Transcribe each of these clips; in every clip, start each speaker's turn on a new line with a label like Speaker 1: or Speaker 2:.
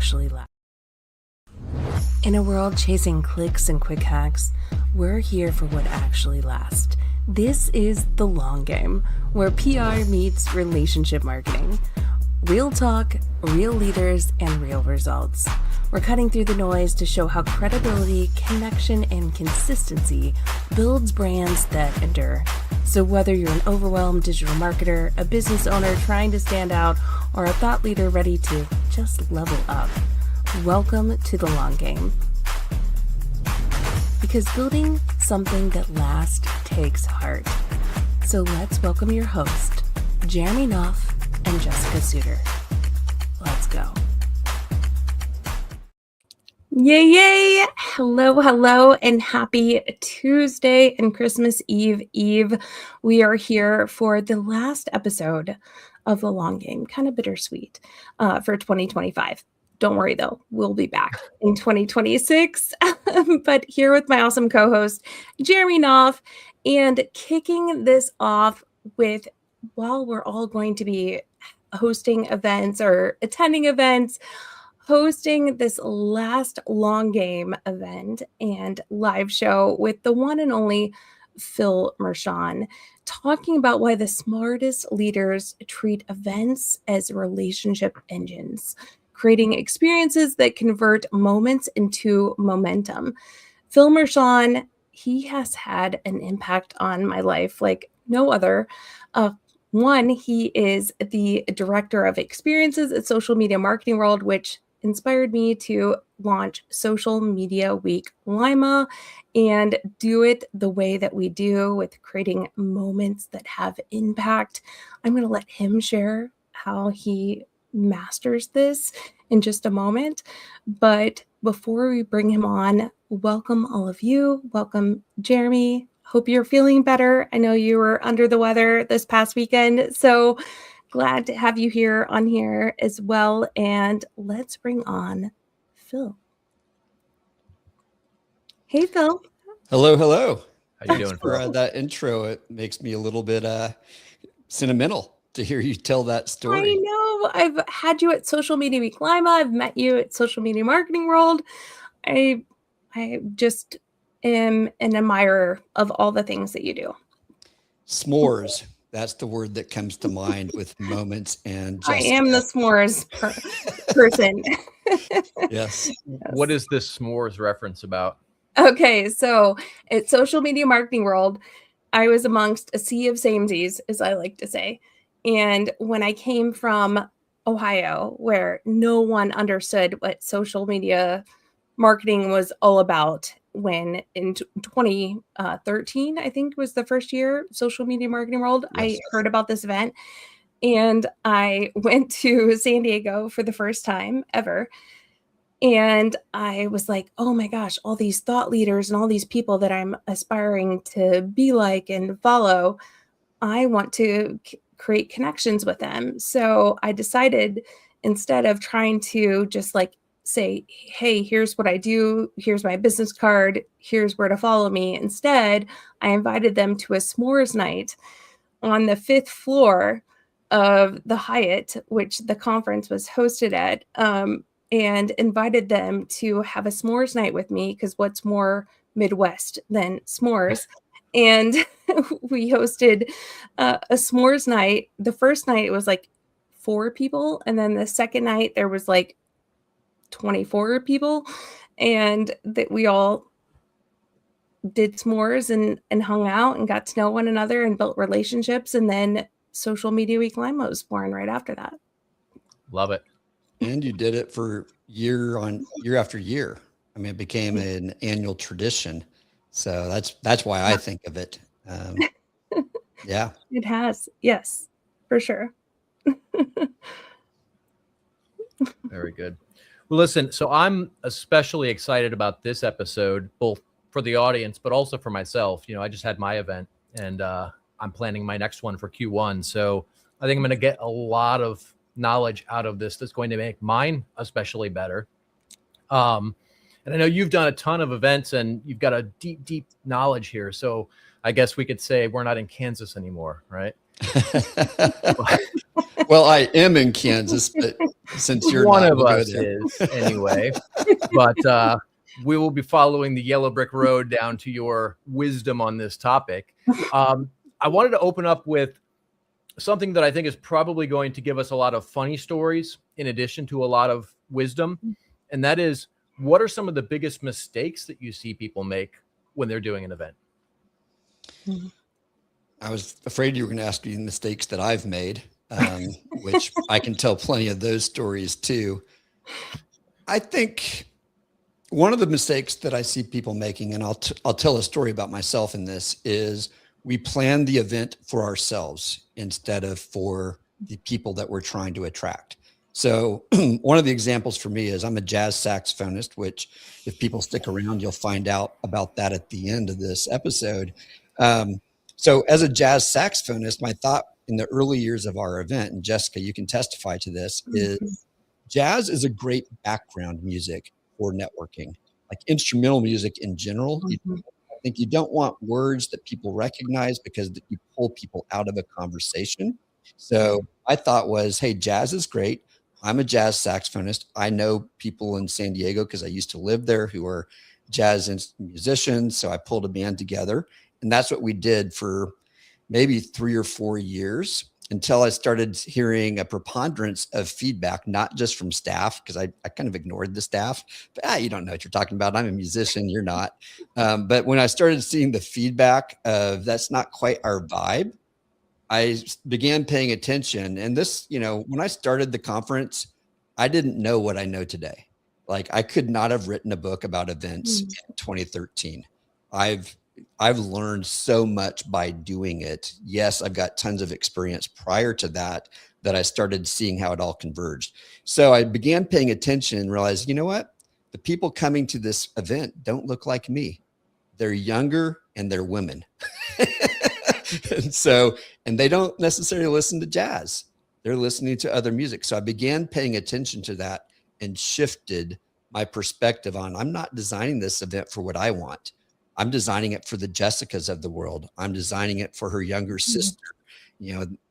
Speaker 1: actually lasts. In a world chasing clicks and quick hacks, we're here for what actually lasts. This is The Long Game, where PR meets relationship marketing. Real talk, real leaders, and real results. We're cutting through the noise to show how credibility, connection, and consistency builds brands that endure. So whether you're an overwhelmed digital marketer, a business owner trying to stand out, or a thought leader ready to just level up, welcome to The Long Game. Because building something that lasts takes heart. So let's welcome your host, Jeremy Knopf and Jessica Suter. Let's go. Yay! Hello, and happy Tuesday and Christmas Eve. We are here for the last episode of The Long Game. Kind of bittersweet for 2025. Don't worry, though. We'll be back in 2026. But here with my awesome co-host, Jeremy Knopf, and kicking this off with, while we're all going to be hosting events or attending events, hosting this last Long Game event and live show with the one and only Phil Mershon, talking about why the smartest leaders treat events as relationship engines, creating experiences that convert moments into momentum. Phil Mershon, he has had an impact on my life like no other. One, he is the director of experiences at Social Media Marketing World, which inspired me to launch Social Media Week Lima and do it the way that we do, with creating moments that have impact. I'm going to let him share how he masters this in just a moment. But before we bring him on, welcome all of you. Welcome, Jeremy. Hope you're feeling better. I know you were under the weather this past weekend, so glad to have you here as well. And let's bring on Phil. Hey, Phil.
Speaker 2: Hello.
Speaker 3: How you doing,
Speaker 2: for that intro? It makes me a little bit sentimental to hear you tell that story.
Speaker 1: I know. I've had you at Social Media Week Lima. I've met you at Social Media Marketing World. I just am an admirer of all the things that you do.
Speaker 2: S'mores. That's the word that comes to mind with moments. And Jessica.
Speaker 1: I am the s'mores person.
Speaker 2: Yes.
Speaker 3: What is this s'mores reference about?
Speaker 1: Okay, so at Social Media Marketing World, I was amongst a sea of samesies, as I like to say. And when I came from Ohio, where no one understood what social media marketing was all about, when in 2013, I think was the first year, Social Media Marketing World,
Speaker 2: Yes.
Speaker 1: I heard about this event. And I went to San Diego for the first time ever. And I was like, oh my gosh, all these thought leaders and all these people that I'm aspiring to be like and follow, I want to create connections with them. So I decided, instead of trying to just like say, hey, here's what I do, here's my business card, here's where to follow me. Instead, I invited them to a s'mores night on the 5th floor of the Hyatt, which the conference was hosted at, and invited them to have a s'mores night with me, because what's more Midwest than s'mores? And we hosted a s'mores night. The first night it was like 4 people, and then the second night there was like 24 people, and that we all did s'mores and hung out and got to know one another and built relationships. And then Social Media Week Lima was born right after that.
Speaker 3: Love it.
Speaker 2: And you did it for year after year. I mean, it became an annual tradition. So that's why I think of it. Yeah.
Speaker 1: It has. Yes, for sure.
Speaker 3: Very good. Well, listen, so I'm especially excited about this episode, both for the audience, but also for myself. You know, I just had my event, and I'm planning my next one for Q1. So I think I'm going to get a lot of knowledge out of this that's going to make mine especially better. And I know you've done a ton of events and you've got a deep knowledge here. So I guess we could say we're not in Kansas anymore, right?
Speaker 2: Well, I am in Kansas, but Since you're
Speaker 3: One
Speaker 2: not,
Speaker 3: of
Speaker 2: we'll go
Speaker 3: us
Speaker 2: there.
Speaker 3: is anyway. But we will be following the yellow brick road down to your wisdom on this topic. I wanted to open up with something that I think is probably going to give us a lot of funny stories in addition to a lot of wisdom. And that is, what are some of the biggest mistakes that you see people make when they're doing an event?
Speaker 2: I was afraid you were going to ask me mistakes that I've made, which I can tell plenty of those stories too. I think one of the mistakes that I see people making, and I'll tell a story about myself in this, is we plan the event for ourselves instead of for the people that we're trying to attract. So one of the examples for me is I'm a jazz saxophonist, which if people stick around, you'll find out about that at the end of this episode. So as a jazz saxophonist, my thought in the early years of our event, and Jessica, you can testify to this, is jazz is a great background music for networking, like instrumental music in general. I think you don't want words that people recognize because you pull people out of a conversation. So I thought was, hey, jazz is great. I'm a jazz saxophonist. I know people in San Diego because I used to live there who are jazz musicians. So I pulled a band together, and that's what we did for maybe 3 or 4 years until I started hearing a preponderance of feedback, not just from staff, because I kind of ignored the staff. But you don't know what you're talking about. I'm a musician. You're not. But when I started seeing the feedback of that's not quite our vibe, I began paying attention. And this, when I started the conference, I didn't know what I know today. Like I could not have written a book about events in 2013. I've learned so much by doing it. Yes, I've got tons of experience prior to that I started seeing how it all converged. So I began paying attention and realized, you know what? The people coming to this event don't look like me. They're younger and they're women. and they don't necessarily listen to jazz. They're listening to other music. So I began paying attention to that and shifted my perspective on, I'm not designing this event for what I want. I'm designing it for the Jessicas of the world. I'm designing it for her younger sister.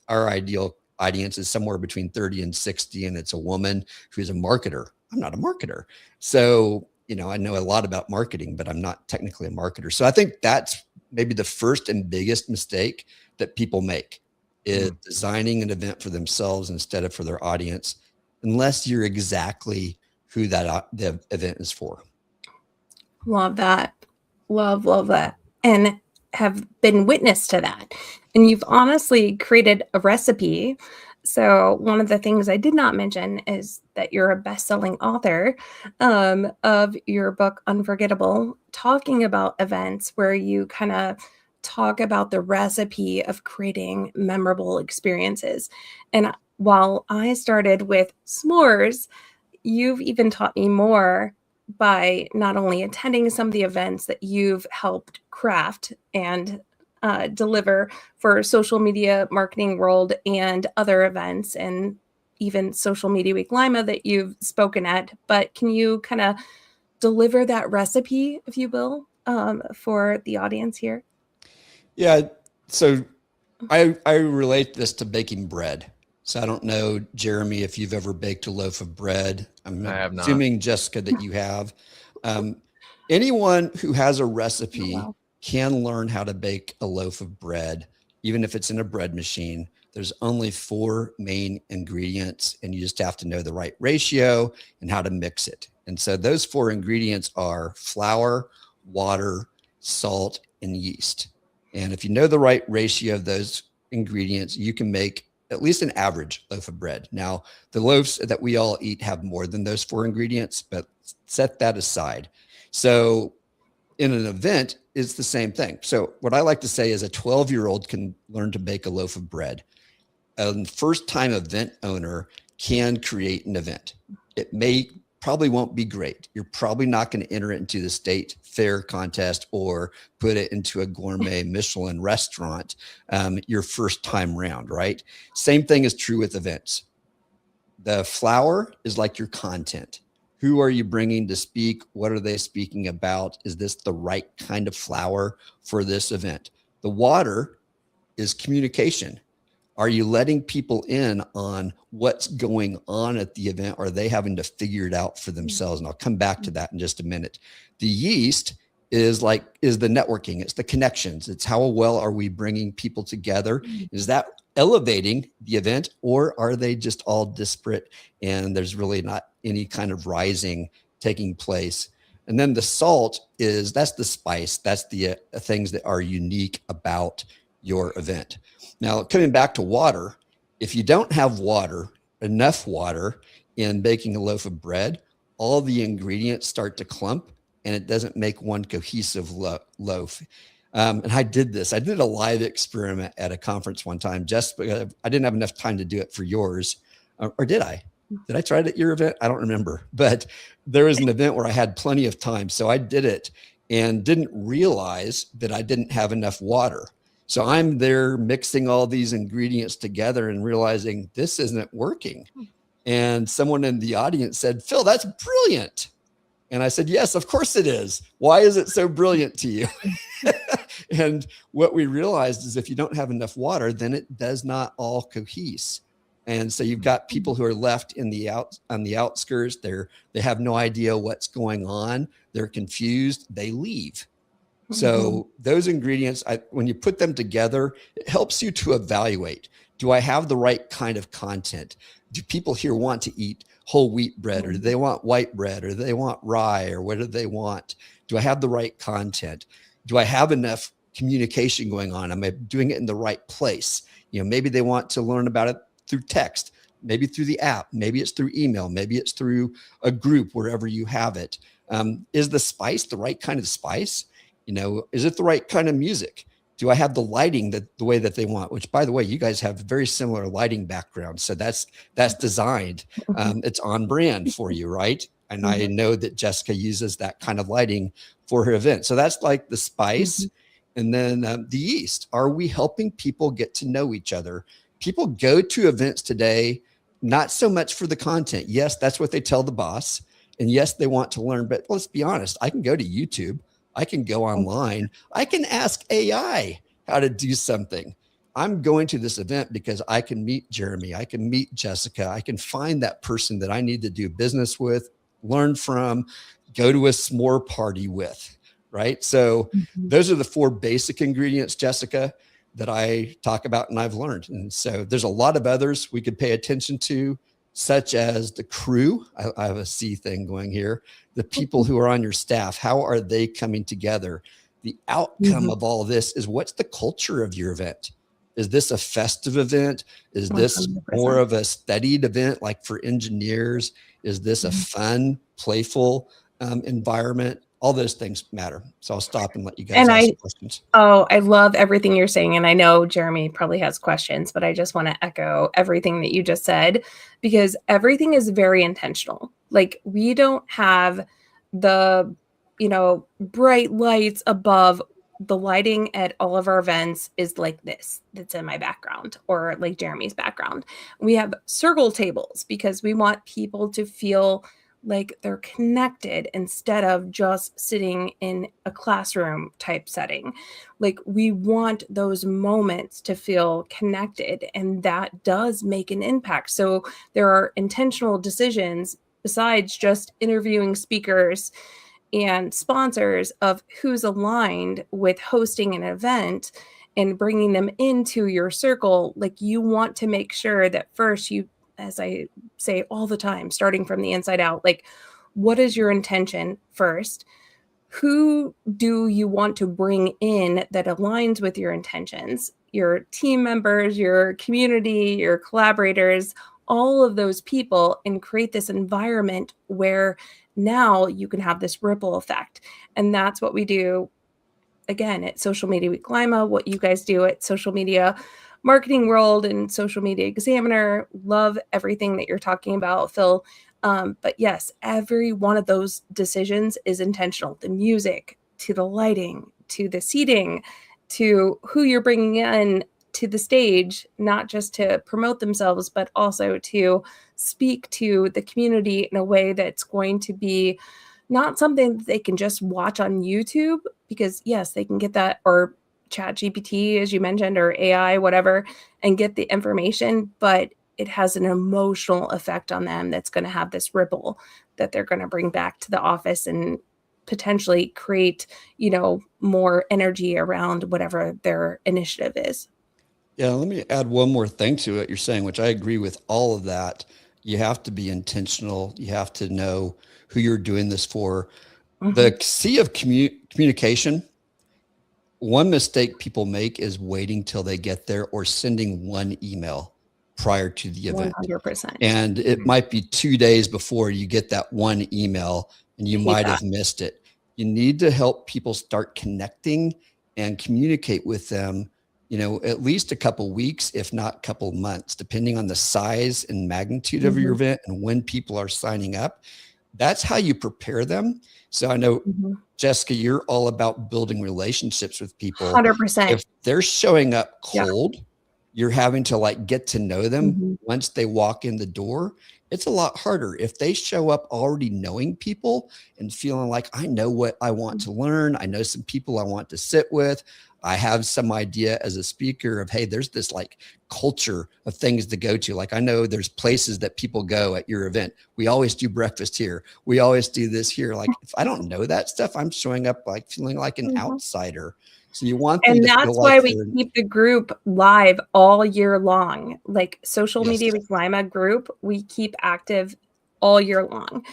Speaker 2: Our ideal audience is somewhere between 30 and 60, and it's a woman who's a marketer. I'm not a marketer. So, I know a lot about marketing, but I'm not technically a marketer. So I think that's maybe the first and biggest mistake that people make is designing an event for themselves instead of for their audience, unless you're exactly who the event is for.
Speaker 1: Love that. Love that. And have been witness to that. And you've honestly created a recipe. So one of the things I did not mention is that you're a best-selling author of your book, Unforgettable, talking about events where you kind of talk about the recipe of creating memorable experiences. And while I started with s'mores, you've even taught me more by not only attending some of the events that you've helped craft and deliver for social media marketing world and other events, and even Social Media Week Lima that you've spoken at. But can you kind of deliver that recipe, if you will, for the audience here?
Speaker 2: Yeah. So I relate this to baking bread. So I don't know, Jeremy, if you've ever baked a loaf of bread. I have not. Assuming, Jessica, that you have. Anyone who has a recipe can learn how to bake a loaf of bread, even if it's in a bread machine. There's only 4 main ingredients, and you just have to know the right ratio and how to mix it. And so those 4 ingredients are flour, water, salt, and yeast. And if you know the right ratio of those ingredients, you can make at least an average loaf of bread. Now, the loaves that we all eat have more than those 4 ingredients, but set that aside. So in an event, it's the same thing. So what I like to say is a 12-year-old can learn to bake a loaf of bread. A first-time event owner can create an event. It probably won't be great. You're probably not going to enter it into the state fair contest or put it into a gourmet Michelin restaurant your first time round, right? Same thing is true with events. The flour is like your content. Who are you bringing to speak? What are they speaking about? Is this the right kind of flour for this event? The water is communication. Are you letting people in on what's going on at the event? Or are they having to figure it out for themselves? And I'll come back to that in just a minute. The yeast is the networking. It's the connections. It's how well are we bringing people together? Is that elevating the event, or are they just all disparate and there's really not any kind of rising taking place? And then the salt that's the spice. That's the things that are unique about your event. Now, coming back to water, if you don't have enough water in baking a loaf of bread, all the ingredients start to clump and it doesn't make one cohesive loaf. And I did a live experiment at a conference one time, just because I didn't have enough time to do it for yours. Or did I? Did I try it at your event? I don't remember, but there was an event where I had plenty of time. So I did it and didn't realize that I didn't have enough water. So I'm there mixing all these ingredients together and realizing this isn't working. And someone in the audience said, "Phil, that's brilliant." And I said, "Yes, of course it is. Why is it so brilliant to you?" And what we realized is if you don't have enough water, then it does not all cohese. And so you've got people who are left on the outskirts. They have no idea what's going on. They're confused. They leave. So those ingredients, when you put them together, it helps you to evaluate. Do I have the right kind of content? Do people here want to eat whole wheat bread, or do they want white bread, or do they want rye, or what do they want? Do I have the right content? Do I have enough communication going on? Am I doing it in the right place? Maybe they want to learn about it through text, maybe through the app, maybe it's through email, maybe it's through a group, wherever you have it. Is the spice the right kind of spice? Is it the right kind of music? Do I have the lighting the way that they want? Which, by the way, you guys have very similar lighting backgrounds. So that's designed. It's on brand for you, right? And I know that Jessica uses that kind of lighting for her event. So that's like the spice. And then the yeast. Are we helping people get to know each other? People go to events today, not so much for the content. Yes, that's what they tell the boss. And yes, they want to learn. But let's be honest, I can go to YouTube. I can go online. I can ask AI how to do something. I'm going to this event because I can meet Jeremy. I can meet Jessica. I can find that person that I need to do business with, learn from, go to a s'more party with, right? So those are the 4 basic ingredients, Jessica, that I talk about and I've learned. And so there's a lot of others we could pay attention to, such as the crew. I have a C thing going here. The people who are on your staff, how are they coming together? The outcome of all this is, what's the culture of your event? Is this a festive event? Is this 100%. More of a studied event, like for engineers? Is this a fun, playful environment? All those things matter. So I'll stop and let you guys ask questions.
Speaker 1: Oh, I love everything you're saying. And I know Jeremy probably has questions, but I just want to echo everything that you just said, because everything is very intentional. Like, we don't have the, bright lights above. The lighting at all of our events is like this, that's in my background, or like Jeremy's background. We have circle tables because we want people to feel like they're connected instead of just sitting in a classroom type setting. Like, we want those moments to feel connected, and that does make an impact. So there are intentional decisions besides just interviewing speakers and sponsors of who's aligned with hosting an event and bringing them into your circle. Like, you want to make sure that first you, as I say all the time, starting from the inside out, like, what is your intention first? Who do you want to bring in that aligns with your intentions? Your team members, your community, your collaborators, all of those people, and create this environment where now you can have this ripple effect. And that's what we do, again, at Social Media Week Lima, what you guys do at Social Media Marketing World and Social Media Examiner. Love everything that you're talking about, Phil. But yes, every one of those decisions is intentional. The music, to the lighting, to the seating, to who you're bringing in to the stage, not just to promote themselves, but also to speak to the community in a way that's going to be not something that they can just watch on YouTube, because yes, they can get that, or chat GPT, as you mentioned, or AI, whatever, and get the information, but it has an emotional effect on them that's going to have this ripple that they're going to bring back to the office and potentially create, more energy around whatever their initiative is.
Speaker 2: Yeah, let me add one more thing to what you're saying, which I agree with all of that. You have to be intentional. You have to know who you're doing this for.
Speaker 1: Mm-hmm.
Speaker 2: The sea of communication, one mistake people make is waiting till they get there or sending one email prior to the event.
Speaker 1: 100%.
Speaker 2: And it might be 2 days before you get that one email and you might have missed it. You need to help people start connecting and communicate with them, at least a couple weeks, if not a couple months, depending on the size and magnitude of your event and when people are signing up. That's how you prepare them. So I know, Jessica, you're all about building relationships with people.
Speaker 1: 100%.
Speaker 2: If they're showing up cold, you're having to get to know them once they walk in the door. It's a lot harder. If they show up already knowing people and feeling like, I know what I want to learn. I know some people I want to sit with. I have some idea as a speaker of, hey, there's this culture of things to go to. I know there's places that people go at your event. We always do breakfast here. We always do this here. If I don't know that stuff, I'm showing up feeling like an outsider. So you want them
Speaker 1: and
Speaker 2: to
Speaker 1: that's
Speaker 2: feel
Speaker 1: why
Speaker 2: like
Speaker 1: we keep the group live all year long. Social
Speaker 2: Yes.
Speaker 1: Media with Lima group, we keep active all year long.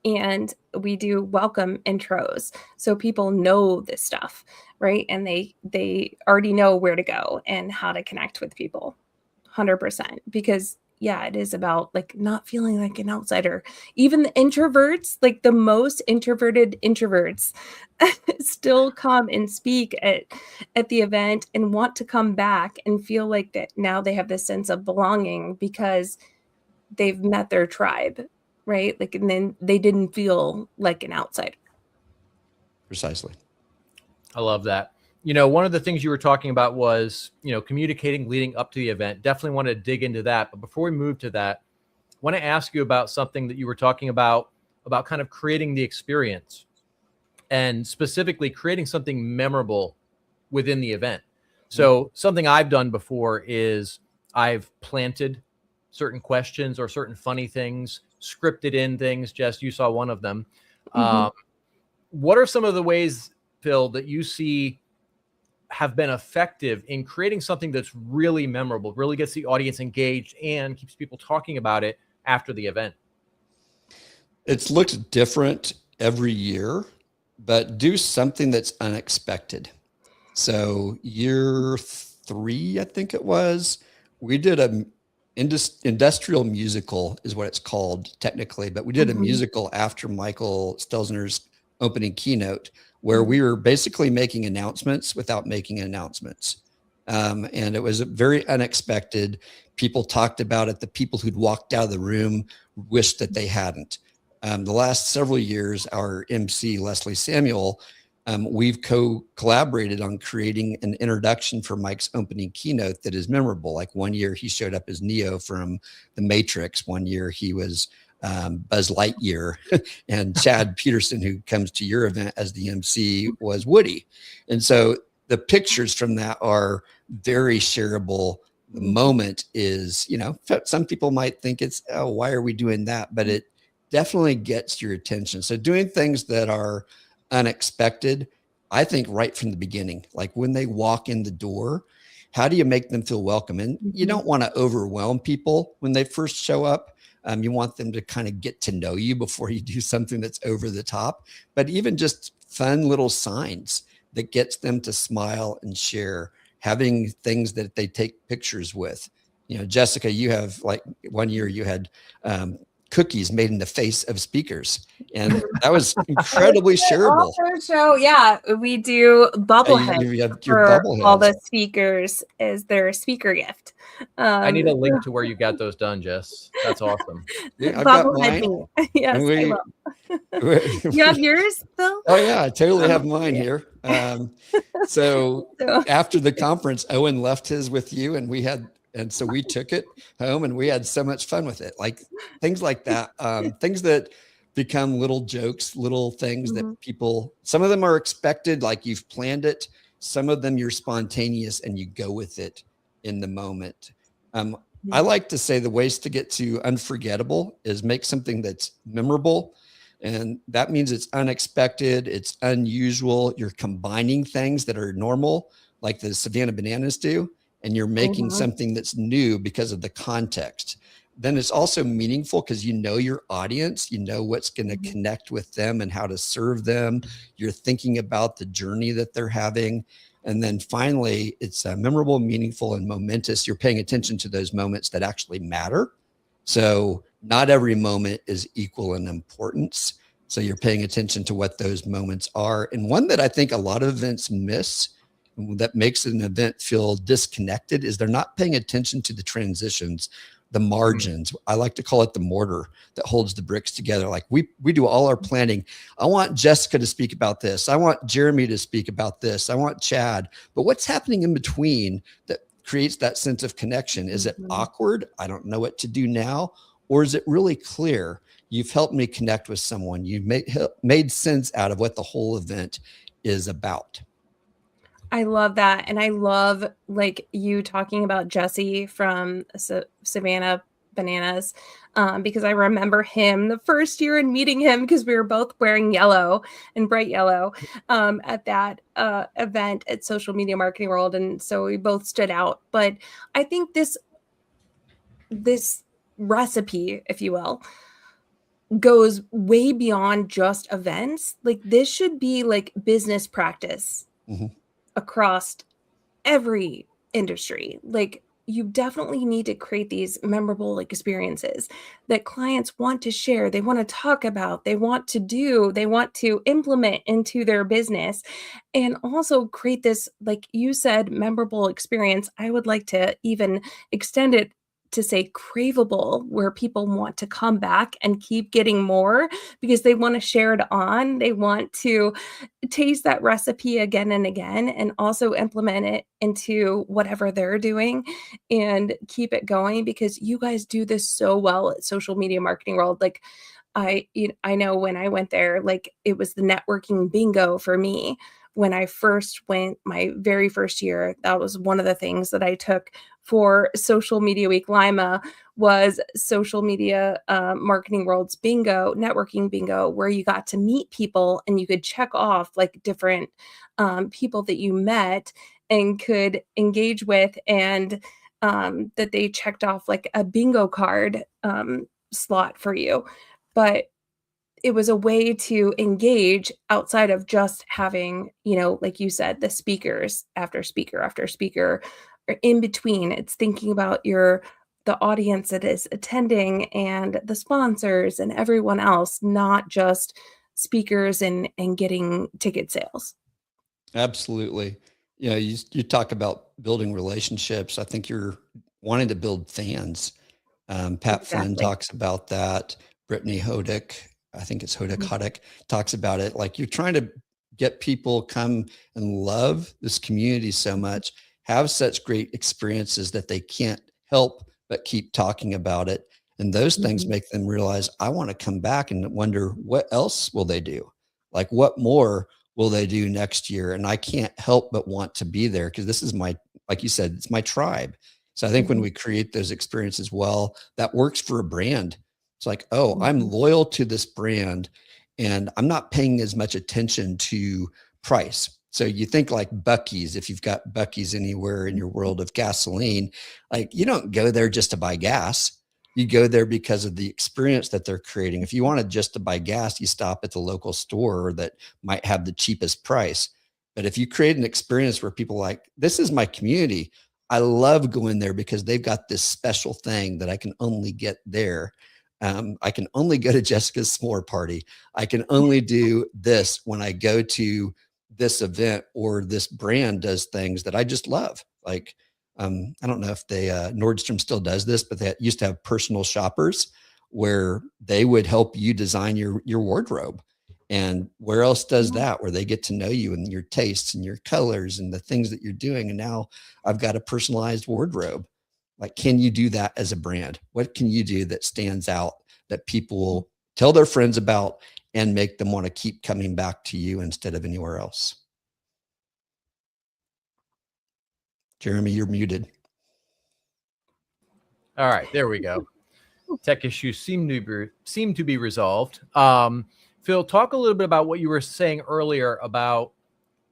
Speaker 1: And we do welcome intros. So people know this stuff, right? And they already know where to go and how to connect with people. 100%. Because it is about not feeling like an outsider. Even the introverts, the most introverted introverts still come and speak at the event and want to come back and feel like that now they have this sense of belonging because they've met their tribe, right? And then they didn't feel like an outsider.
Speaker 2: Precisely.
Speaker 3: I love that. One of the things you were talking about was, communicating leading up to the event. Definitely want to dig into that. But before we move to that, I want to ask you about something that you were talking about kind of creating the experience and specifically creating something memorable within the event. So something I've done before is I've planted certain questions or certain funny things, scripted in things. Jess, you saw one of them. What are some of the ways, Phil, that you see have been effective in creating something that's really memorable, really gets the audience engaged and keeps people talking about it after the event?
Speaker 2: It's looked different every year, but do something that's unexpected. So year 3, I think it was, we did a industrial musical is what it's called technically, but we did a musical after Michael Stelzner's opening keynote where we were basically making announcements without making announcements. And it was very unexpected. People talked about it. The people who'd walked out of the room wished that they hadn't. The last several years, our MC, Leslie Samuel, we've collaborated on creating an introduction for Mike's opening keynote that is memorable. Like one year he showed up as Neo from The Matrix. One year he was Buzz Lightyear, and Chad Peterson, who comes to your event as the MC, was Woody. And so the pictures from that are very shareable. The moment is, some people might think it's, oh, why are we doing that? But it definitely gets your attention. So doing things that are unexpected, I think right from the beginning, like when they walk in the door, how do you make them feel welcome? And you don't want to overwhelm people when they first show up. You want them to kind of get to know you before you do something that's over the top, but even just fun little signs that gets them to smile and share, having things that they take pictures with. Jessica, you have one year you had cookies made in the face of speakers, and that was incredibly shareable.
Speaker 1: Also, we do bobbleheads for all the speakers as their speaker gift.
Speaker 3: I need a link to where you got those done, Jess. That's awesome.
Speaker 2: Yeah, I've got mine.
Speaker 1: Yes, I will. You have yours, Phil?
Speaker 2: Oh yeah, I totally have mine here. So after the conference, Owen left his with you, and so we took it home and we had so much fun with it. Like things like that, things that become little jokes, little things that people, some of them are expected, like you've planned it Some of them you're spontaneous and you go with it in the moment. I like to say the ways to get to unforgettable is make something that's memorable. And that means it's unexpected, it's unusual. You're combining things that are normal, like the Savannah Bananas do, and you're making something that's new because of the context. Then it's also meaningful because you know your audience, you know what's going to connect with them and how to serve them. You're thinking about the journey that they're having. And then finally, it's memorable, meaningful, and momentous. You're paying attention to those moments that actually matter. So not every moment is equal in importance. So you're paying attention to what those moments are. And one that I think a lot of events miss that makes an event feel disconnected is they're not paying attention to the transitions, the margins. I like to call it the mortar that holds the bricks together. Like we do all our planning. I want Jessica to speak about this. I want Jeremy to speak about this. I want Chad. But what's happening in between that creates that sense of connection? Is it awkward? I don't know what to do now. Or is it really clear? You've helped me connect with someone. You've made sense out of what the whole event is about.
Speaker 1: I love that. And I love like you talking about Jesse from Savannah Bananas, because I remember him the first year and meeting him because we were both wearing yellow and bright yellow at that event at Social Media Marketing World. And so we both stood out. But I think this recipe, if you will, goes way beyond just events. Like this should be like business practice across every industry. Like you definitely need to create these memorable experiences that clients want to share, they want to talk about, they want to implement into their business, and also create this, like you said, memorable experience. I would like to even extend it to say craveable, where people want to come back and keep getting more because they want to share it on. They want to taste that recipe again and again, and also implement it into whatever they're doing and keep it going, because you guys do this so well at Social Media Marketing World. Like I know when I went there, like it was the networking bingo for me. When I first went, my very first year, that was one of the things that I took for Social Media Week Lima was Social Media Marketing World's bingo, networking bingo, where you got to meet people and you could check off like different people that you met and could engage with, and that they checked off like a bingo card slot for you. But it was a way to engage outside of just having, like you said, the speakers after speaker after speaker, or in between. It's thinking about the audience that is attending and the sponsors and everyone else, not just speakers and getting ticket sales.
Speaker 2: Absolutely. You talk about building relationships. I think you're wanting to build fans. Pat Flynn talks about that. Brittany Hodick, I think it's Hodick, talks about it. Like you're trying to get people come and love this community so much, have such great experiences that they can't help but keep talking about it. And those things make them realize, I want to come back, and wonder what else will they do? Like what more will they do next year? And I can't help but want to be there because this is like you said, it's my tribe. So I think when we create those experiences well, that works for a brand. It's like, oh, I'm loyal to this brand and I'm not paying as much attention to price. So you think like Buc-ee's, if you've got Buc-ee's anywhere in your world of gasoline, like you don't go there just to buy gas. You go there because of the experience that they're creating. If you wanted just to buy gas, you stop at the local store that might have the cheapest price. But if you create an experience where people like, this is my community, I love going there because they've got this special thing that I can only get there. I can only go to Jessica's s'more party. I can only do this when I go to this event, or this brand does things that I just love. Like, I don't know if Nordstrom still does this, but they used to have personal shoppers where they would help you design your wardrobe. And where else does that, where they get to know you and your tastes and your colors and the things that you're doing. And now I've got a personalized wardrobe. Like, can you do that as a brand? What can you do that stands out that people will tell their friends about and make them want to keep coming back to you instead of anywhere else? Jeremy, you're muted.
Speaker 3: All right, there we go. Tech issues seem to be resolved. Phil, talk a little bit about what you were saying earlier about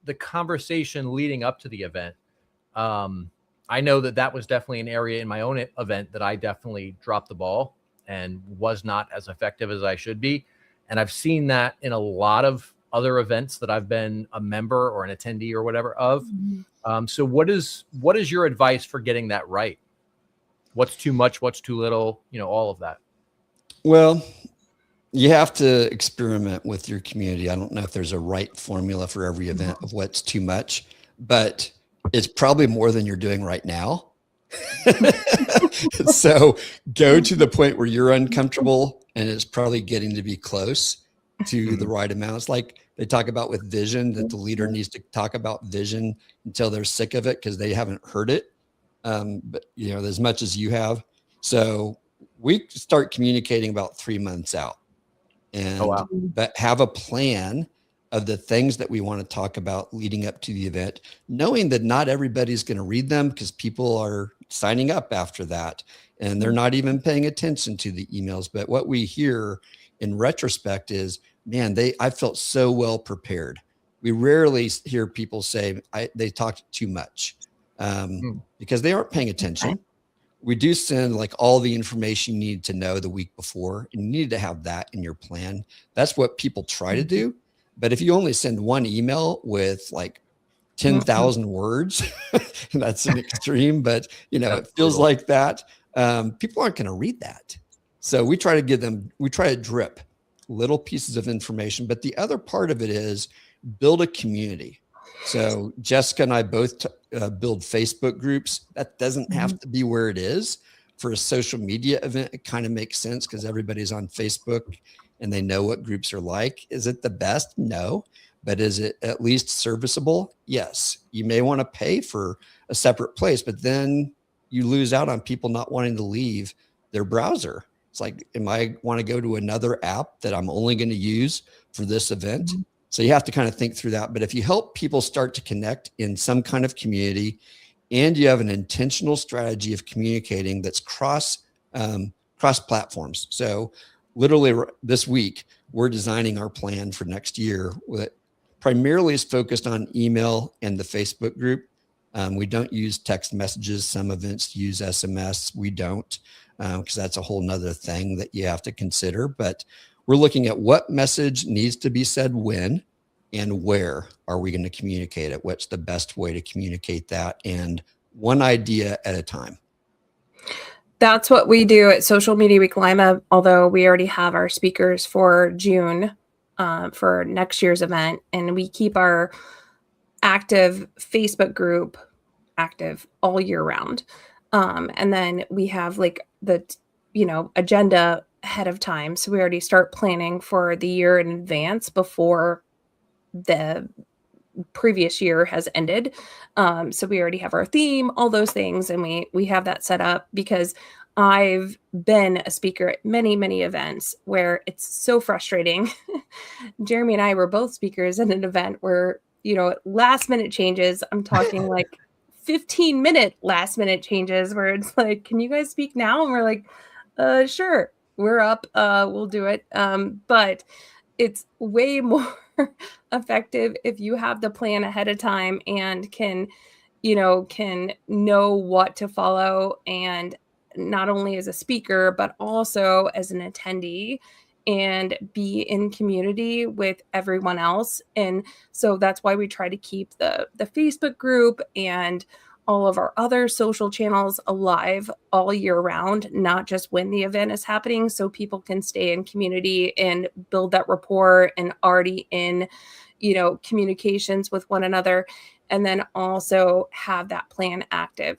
Speaker 3: the conversation leading up to the event. I know that was definitely an area in my own event that I definitely dropped the ball and was not as effective as I should be. And I've seen that in a lot of other events that I've been a member or an attendee or whatever of. So what is your advice for getting that right? What's too much? What's too little? All of that.
Speaker 2: Well, you have to experiment with your community. I don't know if there's a right formula for every event of what's too much, but it's probably more than you're doing right now. So go to the point where you're uncomfortable and it's probably getting to be close to the right amount. It's like they talk about with vision, that the leader needs to talk about vision until they're sick of it because they haven't heard it. But as much as you have. So we start communicating about 3 months out and but have a plan of the things that we want to talk about leading up to the event, knowing that not everybody's going to read them because people are signing up after that and they're not even paying attention to the emails. But what we hear in retrospect is, man, I felt so well prepared. We rarely hear people say they talked too much because they aren't paying attention. We do send like all the information you need to know the week before, and you need to have that in your plan. That's what people try to do. But if you only send one email with like 10,000 words, that's an extreme, but it feels like that. People aren't going to read that. So we try to drip little pieces of information. But the other part of it is build a community. So Jessica and I both build Facebook groups. That doesn't have to be where it is. For a social media event, it kind of makes sense because everybody's on Facebook and they know what groups are like. Is it the best? No. But is it at least serviceable? Yes. You may want to pay for a separate place, but then you lose out on people not wanting to leave their browser. It's like, am I want to go to another app that I'm only going to use for this event? So you have to kind of think through that. But if you help people start to connect in some kind of community and you have an intentional strategy of communicating that's cross platforms. So literally this week, we're designing our plan for next year that primarily is focused on email and the Facebook group. We don't use text messages. Some events use SMS. We don't, because that's a whole nother thing that you have to consider. But we're looking at what message needs to be said when and where are we going to communicate it? What's the best way to communicate that? And one idea at a time.
Speaker 1: That's what we do at Social Media Week Lima, although we already have our speakers for June for next year's event. And we keep our active Facebook group active all year round. And then we have like the, agenda ahead of time. So we already start planning for the year in advance before the previous year has ended. So we already have our theme, all those things. And we have that set up because I've been a speaker at many, many events where it's so frustrating. Jeremy and I were both speakers at an event where, last minute changes. I'm talking like 15-minute last minute changes where it's like, can you guys speak now? And we're like, sure, we're up. We'll do it. But it's way more effective if you have the plan ahead of time and can know what to follow, and not only as a speaker, but also as an attendee, and be in community with everyone else. And so that's why we try to keep the Facebook group and all of our other social channels alive all year round, not just when the event is happening, so people can stay in community and build that rapport and already in, communications with one another, and then also have that plan active.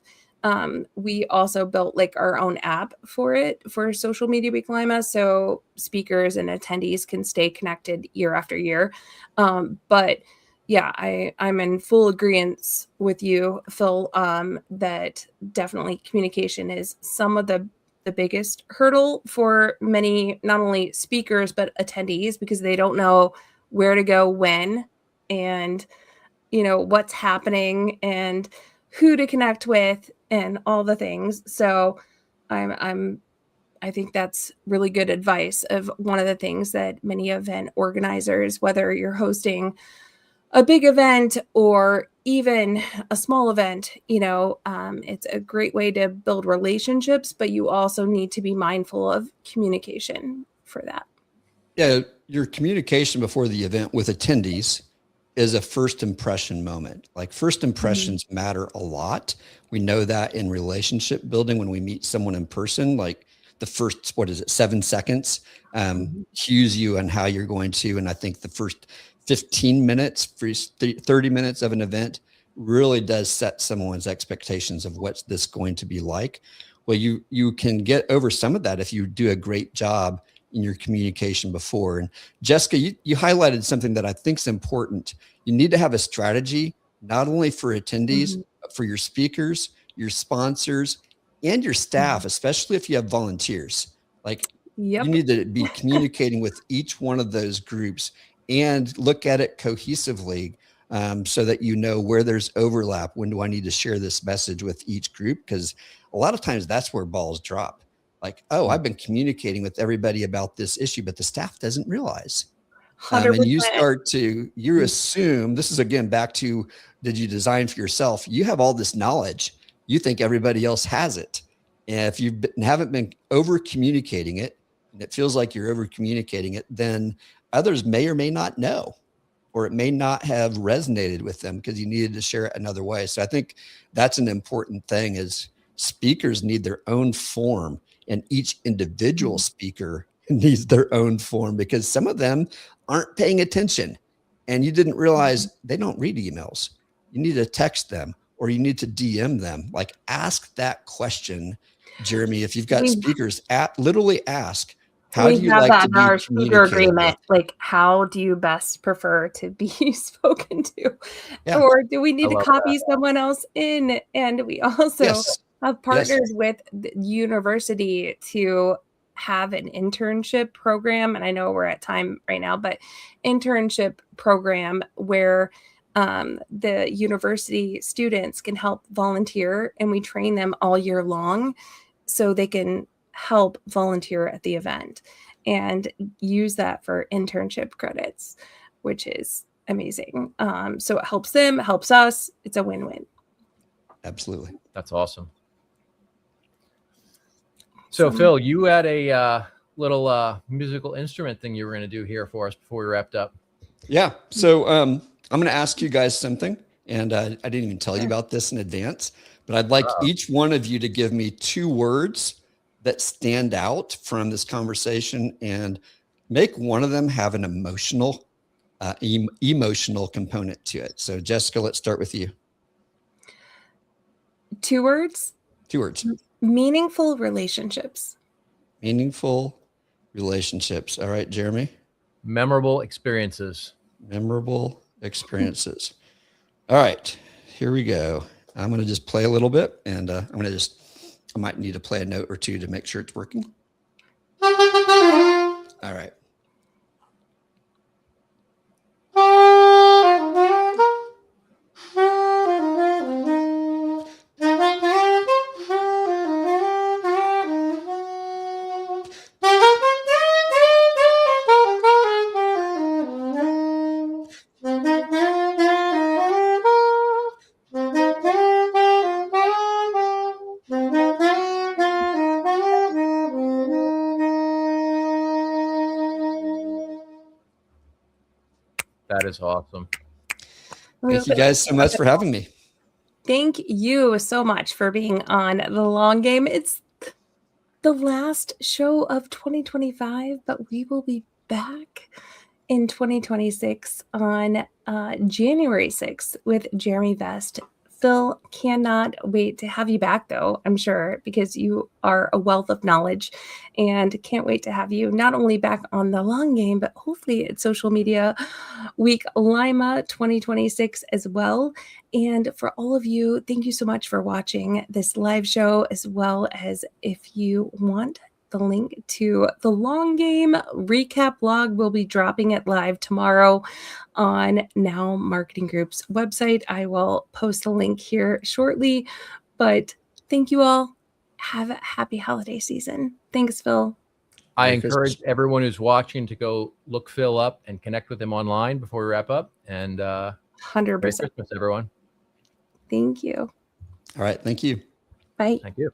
Speaker 1: We also built like our own app for Social Media Week Lima, so speakers and attendees can stay connected year after year. But yeah, I'm in full agreement with you, Phil, that definitely communication is some of the biggest hurdle for many, not only speakers, but attendees, because they don't know where to go when and, what's happening. And who to connect with and all the things. So I think that's really good advice of one of the things that many event organizers, whether you're hosting a big event or even a small event, it's a great way to build relationships, but you also need to be mindful of communication for that.
Speaker 2: Yeah, your communication before the event with attendees is a first impression moment. Like first impressions matter a lot. We know that in relationship building when we meet someone in person, like the first, 7 seconds cues you on how you're going to. And I think the first 15 minutes, 30 minutes of an event really does set someone's expectations of what's this going to be like. Well, you can get over some of that if you do a great job in your communication before. And Jessica, you highlighted something that I think is important. You need to have a strategy, not only for attendees, but for your speakers, your sponsors, and your staff, especially if you have volunteers. Like you need to be communicating with each one of those groups and look at it cohesively so that you know where there's overlap. When do I need to share this message with each group? Because a lot of times that's where balls drop. Like, oh, I've been communicating with everybody about this issue, but the staff doesn't realize.
Speaker 1: 100%.
Speaker 2: And you assume, this is again back to, did you design for yourself? You have all this knowledge. You think everybody else has it. And if you haven't been over communicating it, and it feels like you're over communicating it, then others may or may not know, or it may not have resonated with them because you needed to share it another way. So I think that's an important thing is speakers need their own form. And each individual speaker needs their own form because some of them aren't paying attention and you didn't realize they don't read emails. You need to text them or you need to DM them. Like ask that question, Jeremy, if you've got speakers, literally ask, how do you like to be
Speaker 1: speaker agreement? Like, how do you best prefer to be spoken to? Yeah. Or do we need to copy someone else in? And we also have partnered with the university to have an internship program. And I know we're at time right now, but internship program where the university students can help volunteer and we train them all year long so they can help volunteer at the event and use that for internship credits, which is amazing. So it helps them, it helps us. It's a win-win.
Speaker 2: Absolutely.
Speaker 3: That's awesome. So Phil, you had a little musical instrument thing you were going to do here for us before we wrapped up.
Speaker 2: Yeah. So I'm going to ask you guys something. And I didn't even tell you about this in advance, but I'd like each one of you to give me 2 words that stand out from this conversation and make one of them have an emotional component to it. So Jessica, let's start with you.
Speaker 1: 2 words?
Speaker 2: 2 words.
Speaker 1: Meaningful relationships.
Speaker 2: Meaningful relationships. All right, Jeremy.
Speaker 3: Memorable experiences.
Speaker 2: Memorable experiences. All right, here we go. I'm going to just play a little bit and I might need to play a note or 2 to make sure it's working. All right.
Speaker 3: That is awesome.
Speaker 2: Thank you guys so much for having me.
Speaker 1: Thank you so much for being on The Long Game. It's the last show of 2025, but we will be back in 2026 on January 6th with Jeremy Vest. Phil, cannot wait to have you back, though, I'm sure, because you are a wealth of knowledge and can't wait to have you not only back on The Long Game, but hopefully at Social Media Week Lima 2026 as well. And for all of you, thank you so much for watching this live show, as well as if you want the link to the long game recap blog will be dropping it live tomorrow on Now Marketing Group's website. I will post a link here shortly, but thank you all. Have a happy holiday season. Thanks, Phil.
Speaker 3: I
Speaker 2: Merry
Speaker 3: encourage
Speaker 2: Christmas.
Speaker 3: everyone who's watching to go look Phil up and connect with him online before we wrap up. And Merry
Speaker 1: 100%.
Speaker 3: Christmas, everyone.
Speaker 1: Thank you.
Speaker 2: All right. Thank you.
Speaker 1: Bye.
Speaker 3: Thank you.